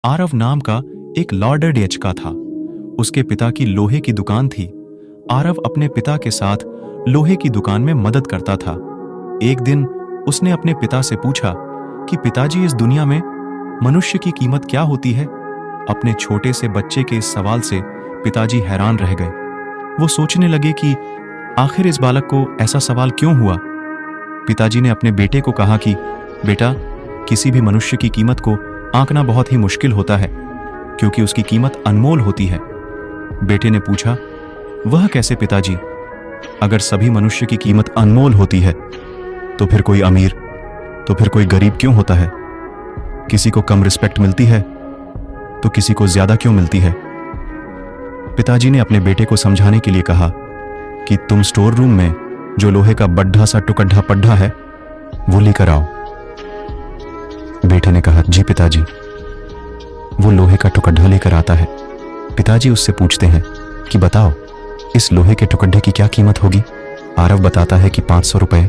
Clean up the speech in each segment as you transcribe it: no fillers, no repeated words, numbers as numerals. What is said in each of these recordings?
आरव नाम का एक लॉर्डर डेचका था। उसके पिता की लोहे की दुकान थी। आरव अपने पिता के साथ लोहे की दुकान में मदद करता था। एक दिन उसने अपने पिता से पूछा कि पिताजी, इस दुनिया में मनुष्य की कीमत क्या होती है? अपने छोटे से बच्चे के इस सवाल से पिताजी हैरान रह गए। वो सोचने लगे कि आखिर इस बालक को ऐसा सवाल क्यों हुआ। पिताजी ने अपने बेटे को कहा कि बेटा, किसी भी मनुष्य की कीमत को आंकना बहुत ही मुश्किल होता है, क्योंकि उसकी कीमत अनमोल होती है। बेटे ने पूछा, वह कैसे पिताजी? अगर सभी मनुष्य की कीमत अनमोल होती है तो फिर कोई अमीर, तो फिर कोई गरीब क्यों होता है? किसी को कम रिस्पेक्ट मिलती है तो किसी को ज्यादा क्यों मिलती है? पिताजी ने अपने बेटे को समझाने के लिए कहा कि तुम स्टोर रूम में जो लोहे का बड्ढा सा टुकड्ढा पड्ढा है वो लेकर आओ। बेटे ने कहा, जी पिताजी। वो लोहे का टुकड्ढा लेकर आता है। पिताजी उससे पूछते हैं कि बताओ, इस लोहे के टुकड्ढे की क्या कीमत होगी? आरव बताता है कि 500 रुपए।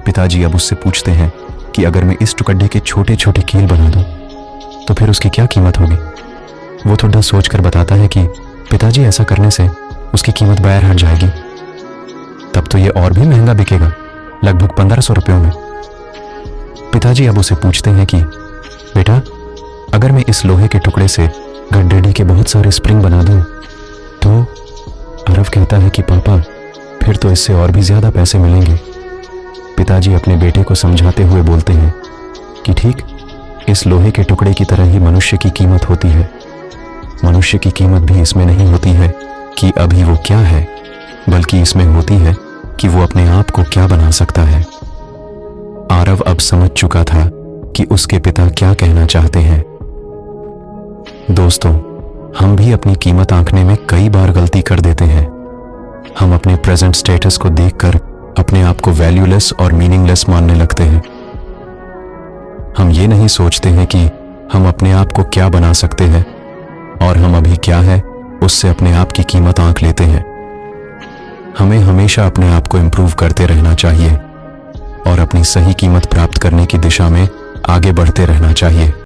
पिताजी अब उससे पूछते हैं कि अगर मैं इस टुकड्ढे के छोटे छोटे कील बना दूं तो फिर उसकी क्या कीमत होगी? वो थोड़ा सोचकर बताता है कि पिताजी, ऐसा करने से उसकी कीमत बाहर हट जाएगी। तब तो ये और भी महंगा बिकेगा, लगभग 1500 रुपयों में। पिताजी अब उसे पूछते हैं कि बेटा, अगर मैं इस लोहे के टुकड़े से गड्ढेडी के बहुत सारे स्प्रिंग बना दूं तो? आरव कहता है कि पापा, फिर तो इससे और भी ज्यादा पैसे मिलेंगे। पिताजी अपने बेटे को समझाते हुए बोलते हैं कि ठीक इस लोहे के टुकड़े की तरह ही मनुष्य की कीमत होती है। मनुष्य की कीमत भी इसमें नहीं होती है कि अभी वो क्या है, बल्कि इसमें होती है कि वो अपने आप को क्या बना सकता है। आरव अब समझ चुका था कि उसके पिता क्या कहना चाहते हैं। दोस्तों, हम भी अपनी कीमत आंकने में कई बार गलती कर देते हैं। हम अपने प्रेजेंट स्टेटस को देखकर अपने आप को वैल्यूलेस और मीनिंगलेस मानने लगते हैं। हम ये नहीं सोचते हैं कि हम अपने आप को क्या बना सकते हैं और हम अभी क्या है उससे अपने आप की कीमत आंक लेते हैं। हमें हमेशा अपने आप को इम्प्रूव करते रहना चाहिए और अपनी सही कीमत प्राप्त करने की दिशा में आगे बढ़ते रहना चाहिए।